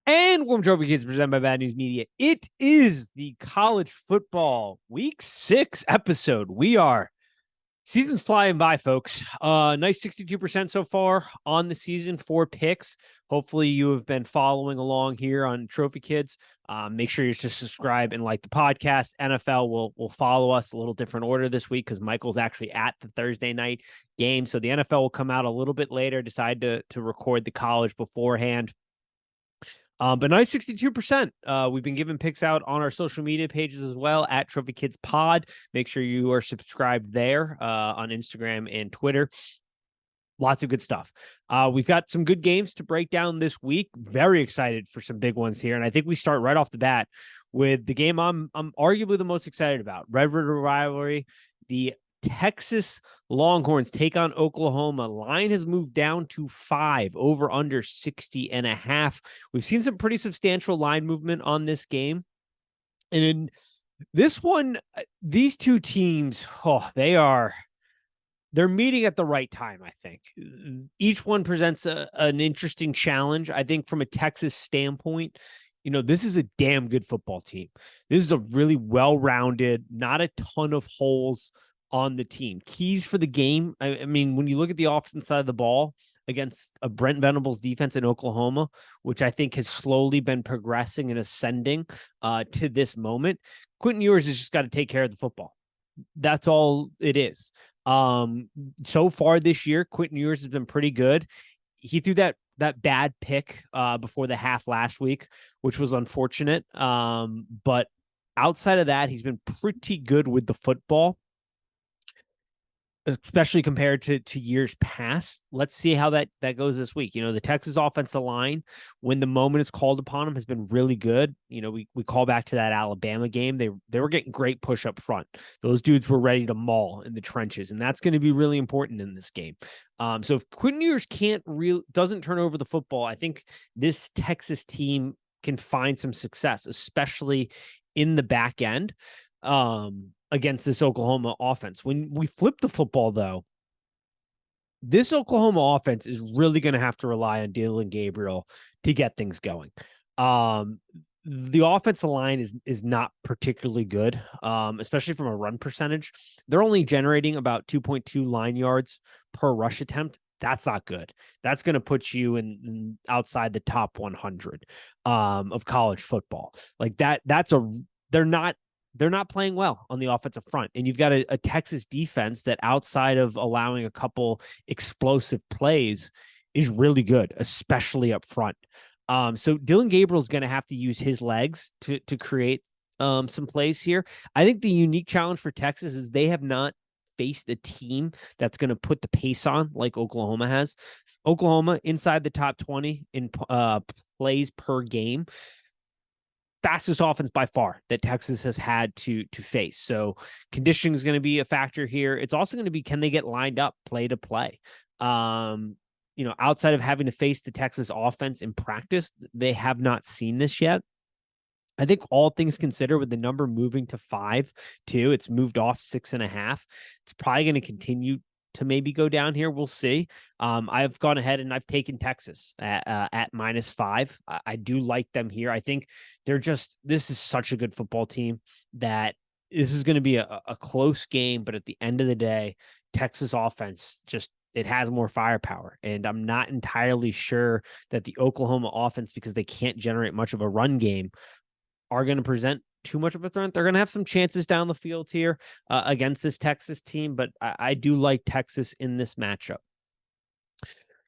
And Warm Trophy Kids presented by Bad News Media. It is the college football week 6 episode. Season's flying by, folks. Nice 62% so far on the season, 4 picks. Hopefully you have been following along here on Trophy Kids. Make sure you just subscribe and like the podcast. NFL will follow us a little different order this week because Michael's actually at the Thursday night game. So the NFL will come out a little bit later, decide to record the college beforehand. But nice 62%. We've been giving picks out on our social media pages as well at Trophy Kids Pod. Make sure you are subscribed there on Instagram and Twitter. Lots of good stuff. We've got some good games to break down this week. Very excited for some big ones here. And I think we start right off the bat with the game I'm arguably the most excited about. Red River rivalry. The Texas Longhorns take on Oklahoma. Line has moved down to 5, over under 60.5. We've seen some pretty substantial line movement on this game. And in this one, these two teams, they're meeting at the right time, I think. Each one presents an interesting challenge. I think from a Texas standpoint, this is a damn good football team. This is a really well-rounded, not a ton of holes on the team. Keys for the game. I mean, when you look at the offensive side of the ball against a Brent Venables defense in Oklahoma, which I think has slowly been progressing and ascending to this moment, Quentin Ewers has just got to take care of the football. That's all it is. So far this year, Quentin Ewers has been pretty good. He threw that bad pick before the half last week, which was unfortunate. But outside of that, he's been pretty good with the football, especially compared to years past. Let's see how that goes this week. The Texas offensive line, when the moment is called upon them, has been really good. We call back to that Alabama game. They were getting great push up front. Those dudes were ready to maul in the trenches, and that's going to be really important in this game. So if Quentin Ewers doesn't turn over the football, I think this Texas team can find some success, especially in the back end. Against this Oklahoma offense. When we flip the football, though, this Oklahoma offense is really going to have to rely on Dillon Gabriel to get things going. The offensive line is not particularly good, especially from a run percentage. They're only generating about 2.2 line yards per rush attempt. That's not good. That's going to put you in outside the top 100 of college football. Like that. They're not playing well on the offensive front. And you've got a Texas defense that, outside of allowing a couple explosive plays, is really good, especially up front. So Dillon Gabriel is going to have to use his legs to create some plays here. I think the unique challenge for Texas is they have not faced a team that's going to put the pace on like Oklahoma has. Oklahoma inside the top 20 in plays per game. Fastest offense by far that Texas has had to face. So conditioning is going to be a factor here. It's also going to be, can they get lined up play to play? Outside of having to face the Texas offense in practice, they have not seen this yet. I think all things considered, with the number moving to 5 too, it's moved off 6.5. It's probably going to continue to maybe go down here. We'll see. I've gone ahead and I've taken Texas at -5. I do like them here. I think this is such a good football team that this is going to be a close game, but at the end of the day, Texas offense it has more firepower. And I'm not entirely sure that the Oklahoma offense, because they can't generate much of a run game, are going to present too much of a threat. They're going to have some chances down the field here against this Texas team, but I do like Texas in this matchup.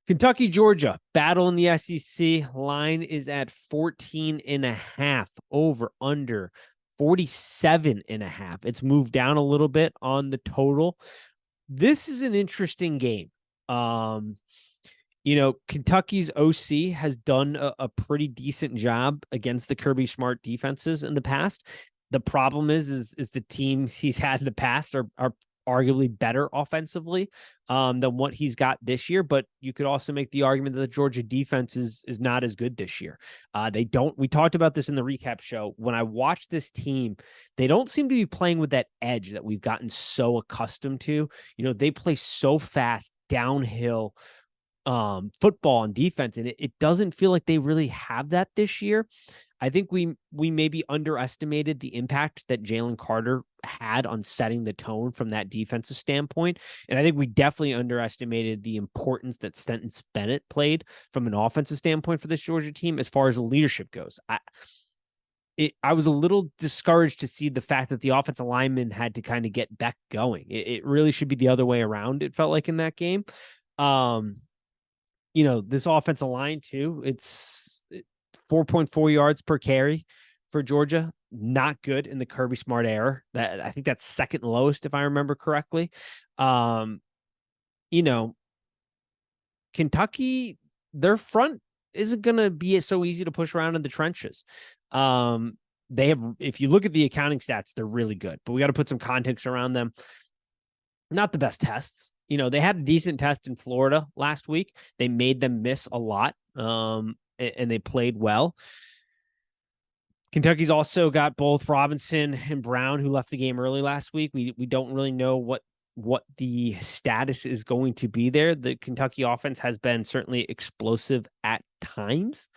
Kentucky, Georgia, battle in the SEC. Line is at 14.5, over under 47.5. It's moved down a little bit on the total. This is an interesting game. Kentucky's OC has done a pretty decent job against the Kirby Smart defenses in the past. The problem is the teams he's had in the past are arguably better offensively than what he's got this year. But you could also make the argument that the Georgia defense is not as good this year. We talked about this in the recap show. When I watch this team, they don't seem to be playing with that edge that we've gotten so accustomed to. They play so fast downhill football and defense, and it doesn't feel like they really have that this year. I think we maybe underestimated the impact that Jalen Carter had on setting the tone from that defensive standpoint. And I think we definitely underestimated the importance that Stenton Bennett played from an offensive standpoint for this Georgia team as far as leadership goes. I was a little discouraged to see the fact that the offensive lineman had to kind of get back going. It really should be the other way around, it felt like, in that game. This offensive line too, it's 4.4 yards per carry for Georgia. Not good in the Kirby Smart era. That, I think that's second lowest, if I remember correctly. Kentucky, their front isn't going to be so easy to push around in the trenches. They have, if you look at the accounting stats, they're really good, but we got to put some context around them. Not the best tests. They had a decent test in Florida last week. They made them miss a lot, and they played well. Kentucky's also got both Robinson and Brown, who left the game early last week. We don't really know what the status is going to be there. The Kentucky offense has been certainly explosive at times.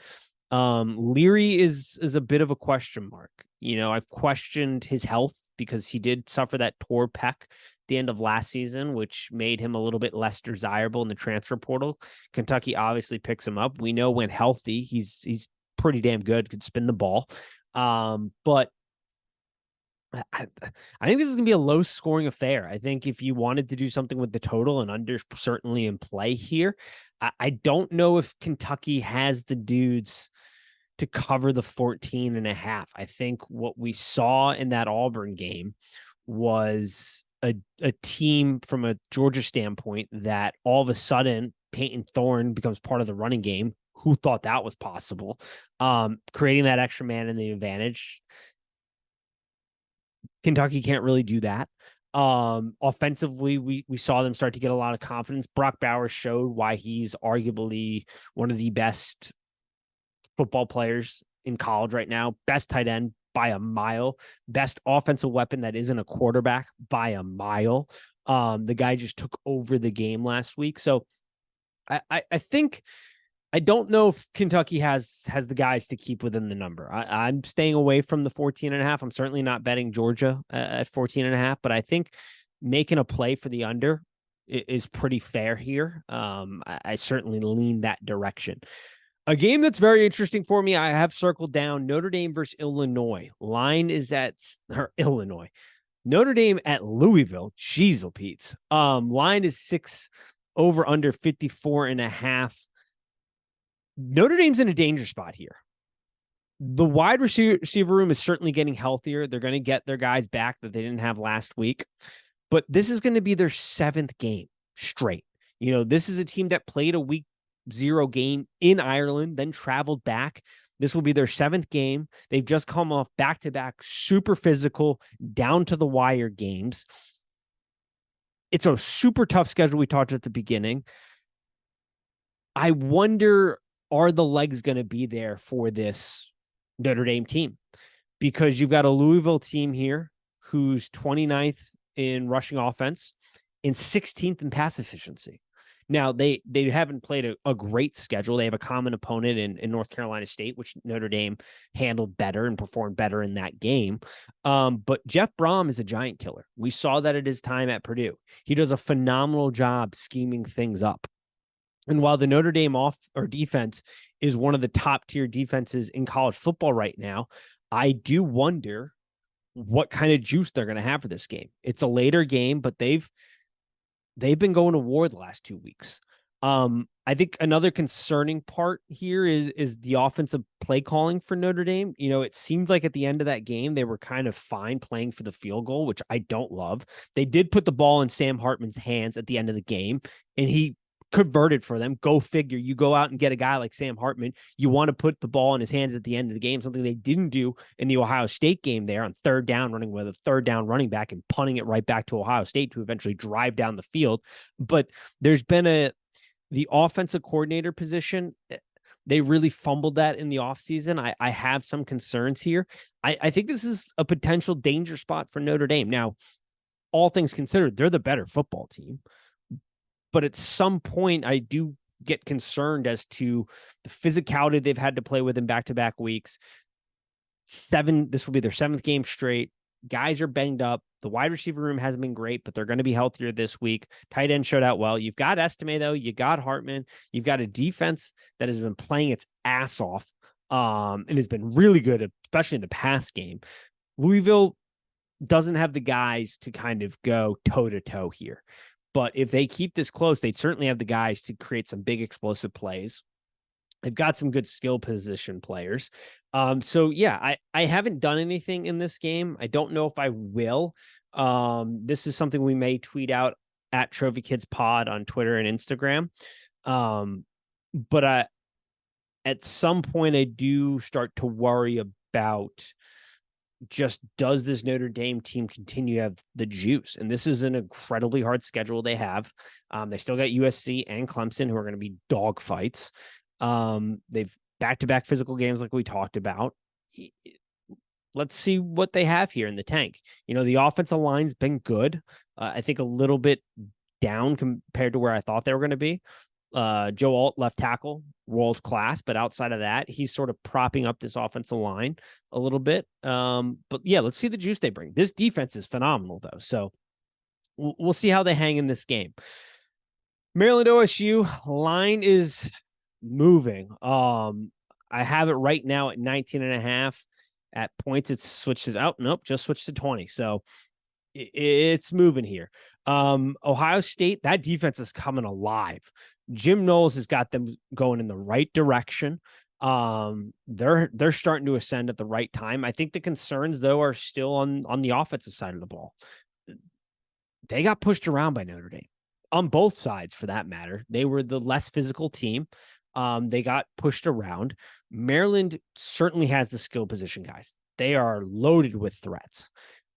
Leary is a bit of a question mark. I've questioned his health because he did suffer that torn pec at the end of last season, which made him a little bit less desirable in the transfer portal. Kentucky obviously picks him up. We know when healthy, he's pretty damn good, could spin the ball. But I think this is going to be a low scoring affair. I think if you wanted to do something with the total, and under certainly in play here, I don't know if Kentucky has the dudes to cover the 14.5. I think what we saw in that Auburn game was a team from a Georgia standpoint that all of a sudden Peyton Thorne becomes part of the running game. Who thought that was possible? Creating that extra man in the advantage. Kentucky can't really do that. Offensively, we saw them start to get a lot of confidence. Brock Bowers showed why he's arguably one of the best football players in college right now. Best tight end by a mile. Best offensive weapon that isn't a quarterback by a mile. The guy just took over the game last week. So I think, I don't know if Kentucky has the guys to keep within the number. I'm staying away from the 14.5. I'm certainly not betting Georgia at 14.5, but I think making a play for the under is pretty fair here. I certainly lean that direction. A game that's very interesting for me, I have circled down Notre Dame versus Illinois. Line is at Illinois. Notre Dame at Louisville. Jeez, Pete's. Line is 6 over under 54.5. Notre Dame's in a danger spot here. The wide receiver room is certainly getting healthier. They're going to get their guys back that they didn't have last week. But this is going to be their 7th game straight. This is a team that played a week 0 game in Ireland, then traveled back. This will be their 7th game. They've just come off back-to-back super physical, down-to-the-wire games. It's a super tough schedule we talked at the beginning. I wonder, are the legs going to be there for this Notre Dame team? Because you've got a Louisville team here who's 29th in rushing offense and 16th in pass efficiency. Now, they haven't played a great schedule. They have a common opponent in North Carolina State, which Notre Dame handled better and performed better in that game. But Jeff Brom is a giant killer. We saw that at his time at Purdue. He does a phenomenal job scheming things up. And while the Notre Dame defense is one of the top tier defenses in college football right now, I do wonder what kind of juice they're going to have for this game. It's a later game, but they've been going to war the last 2 weeks. I think another concerning part here is the offensive play calling for Notre Dame. It seemed like at the end of that game, they were kind of fine playing for the field goal, which I don't love. They did put the ball in Sam Hartman's hands at the end of the game, and he converted for them. Go figure. You go out and get a guy like Sam Hartman. You want to put the ball in his hands at the end of the game, something they didn't do in the Ohio State game there on 3rd down, running with a 3rd down running back and punting it right back to Ohio State to eventually drive down the field. But there's been the offensive coordinator position. They really fumbled that in the offseason. I have some concerns here. I think this is a potential danger spot for Notre Dame. Now, all things considered, they're the better football team. But at some point, I do get concerned as to the physicality they've had to play with in back-to-back weeks. This will be their 7th game straight. Guys are banged up. The wide receiver room hasn't been great, but they're going to be healthier this week. Tight end showed out well. You've got Estime, though. You got Hartman. You've got a defense that has been playing its ass off and has been really good, especially in the pass game. Louisville doesn't have the guys to kind of go toe-to-toe here. But if they keep this close, they'd certainly have the guys to create some big explosive plays. They've got some good skill position players. So yeah, I haven't done anything in this game. I don't know if I will. This is something we may tweet out at Trophy Kids Pod on Twitter and Instagram. But at some point I do start to worry about just, does this Notre Dame team continue to have the juice? And this is an incredibly hard schedule they have. They still got USC and Clemson, who are going to be dogfights. They've back-to-back physical games like we talked about. Let's see what they have here in the tank. The offensive line's been good. I think a little bit down compared to where I thought they were going to be. Joe Alt, left tackle, world class, but outside of that, he's sort of propping up this offensive line a little bit. But yeah, let's see the juice they bring. This defense is phenomenal, though. So we'll see how they hang in this game. Maryland OSU line is moving. I have it right now at 19.5. At points, it's switched it out. Nope, just switched to 20. So it's moving here. Ohio State, that defense is coming alive. Jim Knowles has got them going in the right direction. They're starting to ascend at the right time. I think the concerns, though, are still on the offensive side of the ball. They got pushed around by Notre Dame on both sides, for that matter. They were the less physical team. They got pushed around. Maryland certainly has the skill position guys. They are loaded with threats.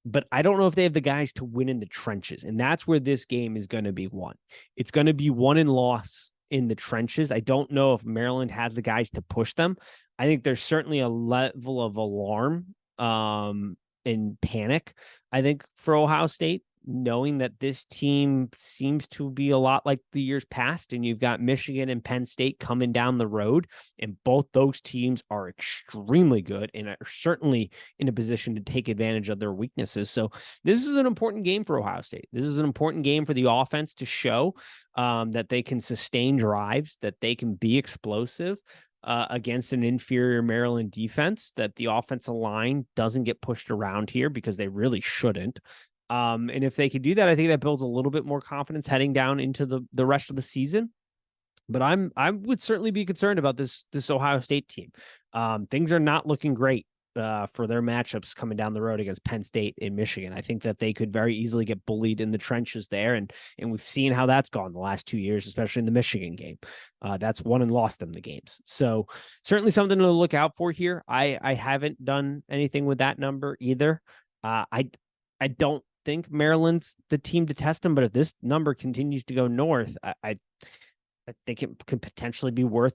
But I don't know if they have the guys to win in the trenches. And that's where this game is going to be won. It's going to be won and lost in the trenches. I don't know if Maryland has the guys to push them. I think there's certainly a level of alarm and panic, I think, for Ohio State, knowing that this team seems to be a lot like the years past, and you've got Michigan and Penn State coming down the road, and both those teams are extremely good and are certainly in a position to take advantage of their weaknesses. So this is an important game for Ohio State. This is an important game for the offense to show that they can sustain drives, that they can be explosive against an inferior Maryland defense, that the offensive line doesn't get pushed around here, because they really shouldn't. And if they could do that, I think that builds a little bit more confidence heading down into the rest of the season. But I would certainly be concerned about this Ohio State team. Things are not looking great for their matchups coming down the road against Penn State and Michigan. I think that they could very easily get bullied in the trenches there, and we've seen how that's gone the last 2 years, especially in the Michigan game. That's won and lost them the games. So certainly something to look out for here. I haven't done anything with that number either. I don't think Maryland's the team to test them, but if this number continues to go north, I think it could potentially be worth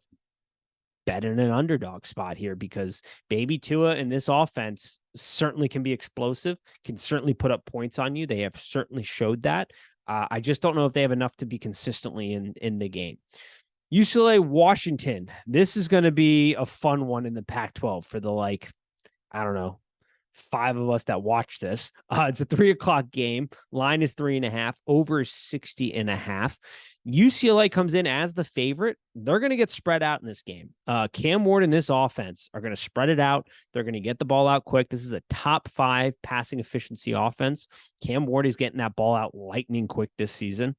betting an underdog spot here, because Baby Tua in this offense certainly can be explosive, can certainly put up points on you. They have certainly showed that. I just don't know if they have enough to be consistently in the game. UCLA Washington. This is going to be a fun one in the Pac-12 for the, I don't know, 5 of us that watch this. It's a 3:00 game. Line is 3.5. Over 60.5. UCLA comes in as the favorite. They're going to get spread out in this game. Cam Ward and this offense are going to spread it out. They're going to get the ball out quick. This is a top 5 passing efficiency offense. Cam Ward is getting that ball out lightning quick this season.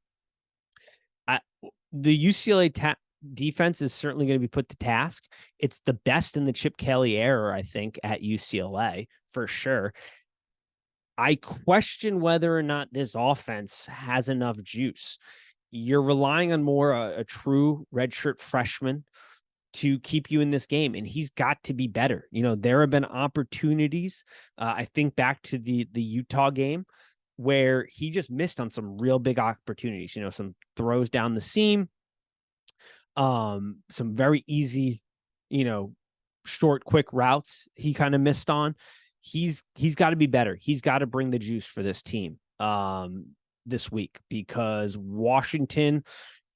The UCLA defense is certainly going to be put to task. It's the best in the Chip Kelly era, I think, at UCLA for sure. I question whether or not this offense has enough juice. You're relying on more a true redshirt freshman to keep you in this game, and he's got to be better. There have been opportunities. I think back to the Utah game where he just missed on some real big opportunities. Some throws down the seam, some very easy, short, quick routes he kind of missed on. He's got to be better. He's got to bring the juice for this team this week, because Washington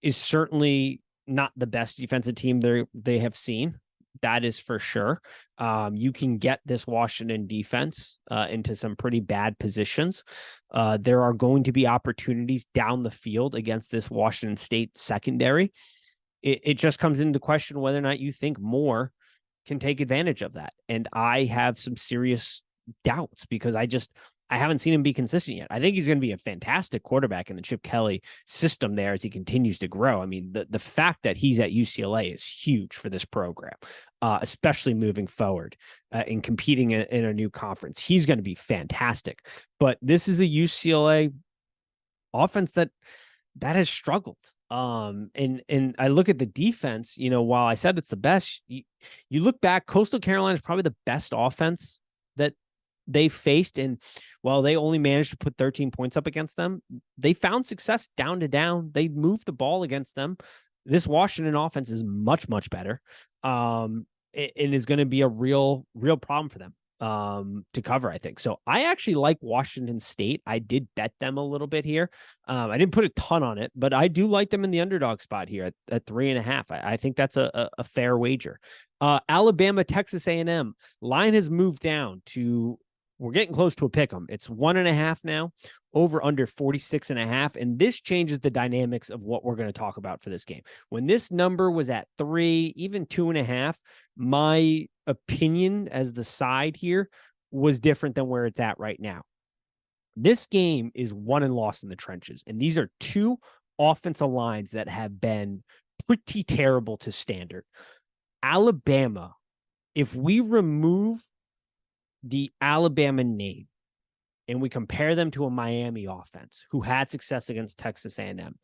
is certainly not the best defensive team they have seen. That is for sure. You can get this Washington defense into some pretty bad positions. There are going to be opportunities down the field against this Washington State secondary. It just comes into question whether or not you think Moore can take advantage of that. And I have some serious doubts because I haven't seen him be consistent yet. I think he's going to be a fantastic quarterback in the Chip Kelly system there as he continues to grow. I mean, the fact that he's at UCLA is huge for this program, especially moving forward and competing in a new conference. He's going to be fantastic. But this is a UCLA offense that has struggled. And I look at the defense, while I said it's the best, you look back, Coastal Carolina is probably the best offense that they faced. And while they only managed to put 13 points up against them, they found success down to down. They moved the ball against them. This Washington offense is much, much better. And is going to be a real problem for them to cover, I think. So I actually like Washington State. I did bet them a little bit here. I didn't put a ton on it, but I do like them in the underdog spot here at 3.5. I think that's a fair wager. Alabama, Texas A&M line has moved down to, we're getting close to a pick 'em. It's 1.5 now, over under 46.5. And this changes the dynamics of what we're going to talk about for this game. When this number was at 3, even 2.5, my opinion as the side here was different than where it's at right now. This game is won and lost in the trenches. And these are two offensive lines that have been pretty terrible to standard. Alabama, if we remove the Alabama name and we compare them to a Miami offense who had success against Texas A&M,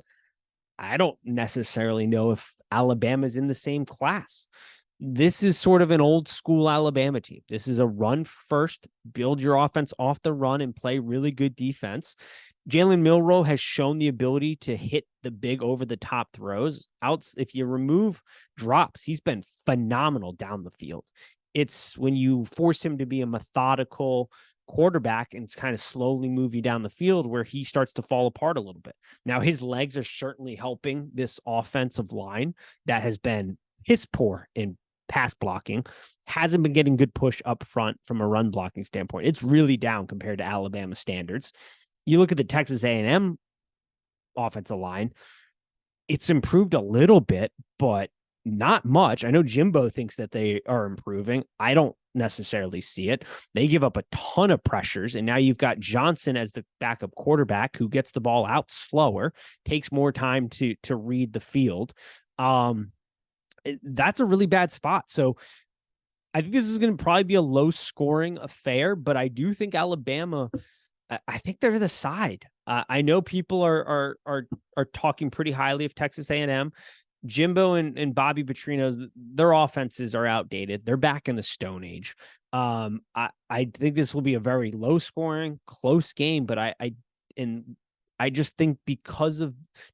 I don't necessarily know if Alabama's in the same class. This is sort of an old school Alabama team. This is a run first, build your offense off the run and play really good defense. Jalen Milroe has shown the ability to hit the big over the top throws. If you remove drops, he's been phenomenal down the field. It's when you force him to be a methodical quarterback and kind of slowly move you down the field where he starts to fall apart a little bit. Now, his legs are certainly helping this offensive line that has been piss poor in pass blocking, hasn't been getting good push up front from a run blocking standpoint. It's really down compared to Alabama standards. You look at the Texas A&M offensive line, it's improved a little bit, but not much. I know Jimbo thinks that they are improving. I don't necessarily see it. They give up a ton of pressures, and now you've got Johnson as the backup quarterback who gets the ball out slower, takes more time to read the field. That's a really bad spot. So I think this is going to probably be a low-scoring affair, but I do think Alabama, I think they're the side. I know people are talking pretty highly of Texas A&M. Jimbo and Bobby Petrino's, their offenses are outdated. They're back in the Stone Age. I think this will be a very low scoring, close game, but I just think because of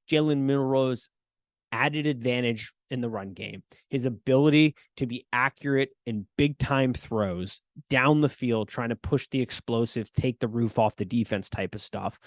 Jalen Milroe's added advantage in the run game, his ability to be accurate in big time throws down the field, trying to push the explosive, take the roof off the defense type of stuff,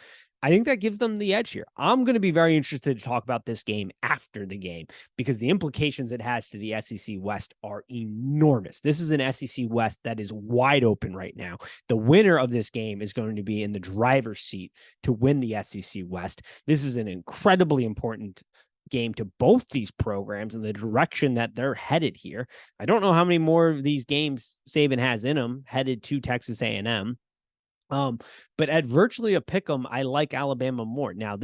I think that gives them the edge here. I'm going to be very interested to talk about this game after the game because the implications it has to the SEC West are enormous. This is an SEC West that is wide open right now. The winner of this game is going to be in the driver's seat to win the SEC West. This is an incredibly important game to both these programs and the direction that they're headed here. I don't know how many more of these games Saban has in them headed to Texas A&M. But at virtually a pick 'em, I like Alabama more. Now,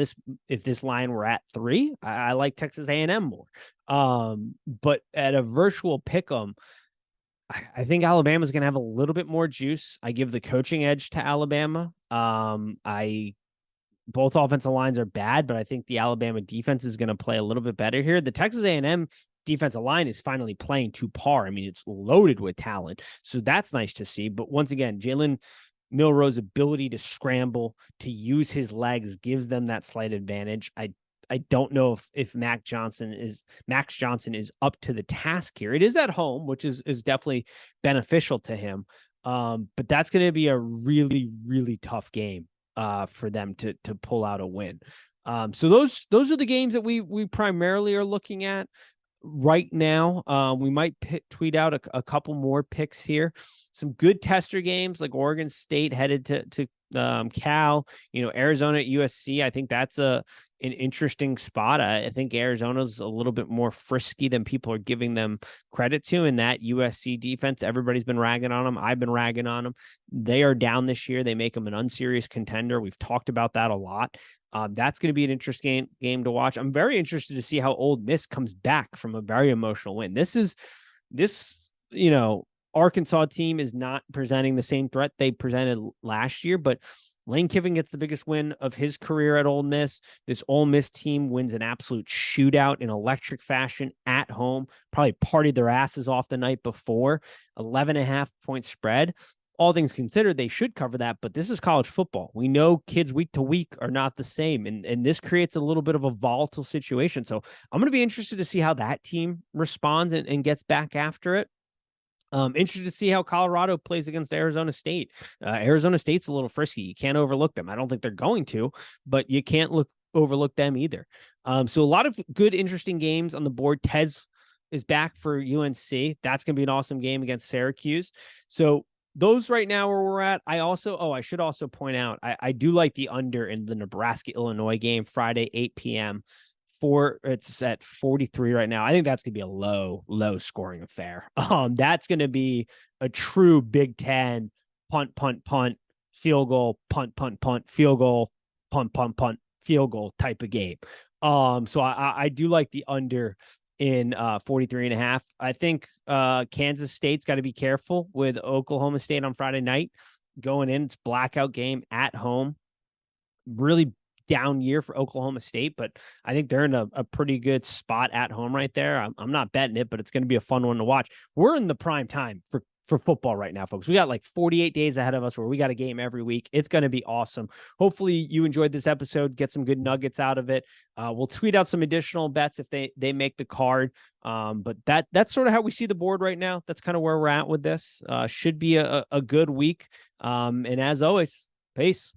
if this line were at 3, I like Texas A&M more. But at a virtual pick 'em, I think Alabama's going to have a little bit more juice. I give the coaching edge to Alabama. Both offensive lines are bad, but I think the Alabama defense is going to play a little bit better here. The Texas A&M defensive line is finally playing to par. I mean, it's loaded with talent, so that's nice to see. But once again, Jalen Milroe's ability to scramble, to use his legs, gives them that slight advantage. I don't know if Max Johnson is up to the task here. It is at home, which is definitely beneficial to him. But that's going to be a really, really tough game for them to pull out a win. So those are the games that we primarily are looking at right now. We might tweet out a couple more picks here. Some good tester games like Oregon State headed to Cal. Arizona at USC. I think that's an interesting spot. I think Arizona's a little bit more frisky than people are giving them credit to. In that USC defense, everybody's been ragging on them. I've been ragging on them. They are down this year. They make them an unserious contender. We've talked about that a lot. That's going to be an interesting game to watch. I'm very interested to see how Ole Miss comes back from a very emotional win. This Arkansas team is not presenting the same threat they presented last year, but Lane Kiffin gets the biggest win of his career at Ole Miss. This Ole Miss team wins an absolute shootout in electric fashion at home, probably partied their asses off the night before, 11.5-point spread. All things considered, they should cover that, but this is college football. We know kids week to week are not the same, and this creates a little bit of a volatile situation. So I'm going to be interested to see how that team responds and gets back after it. Interested to see how Colorado plays against Arizona State. Arizona State's a little frisky. You can't overlook them. I don't think they're going to, but you can't overlook them either. So a lot of good, interesting games on the board. Tez is back for UNC. That's going to be an awesome game against Syracuse. So those right now where we're at. I should also point out, I do like the under in the Nebraska-Illinois game Friday, 8 p.m. It's at 43 right now. I think that's going to be a low scoring affair. That's going to be a true Big Ten punt, field goal, punt, field goal, punt, field goal type of game. So I do like the under in 43.5. I think Kansas State's got to be careful with Oklahoma State on Friday night going in. It's blackout game at home. Really down year for Oklahoma State, but I think they're in a pretty good spot at home right there. I'm not betting it, but it's going to be a fun one to watch. We're in the prime time for football right now, folks. We got like 48 days ahead of us where we got a game every week. It's going to be awesome. Hopefully you enjoyed this episode, get some good nuggets out of it. We'll tweet out some additional bets if they make the card. But that's sort of how we see the board right now. That's kind of where we're at with this. Should be a good week. And as always, peace.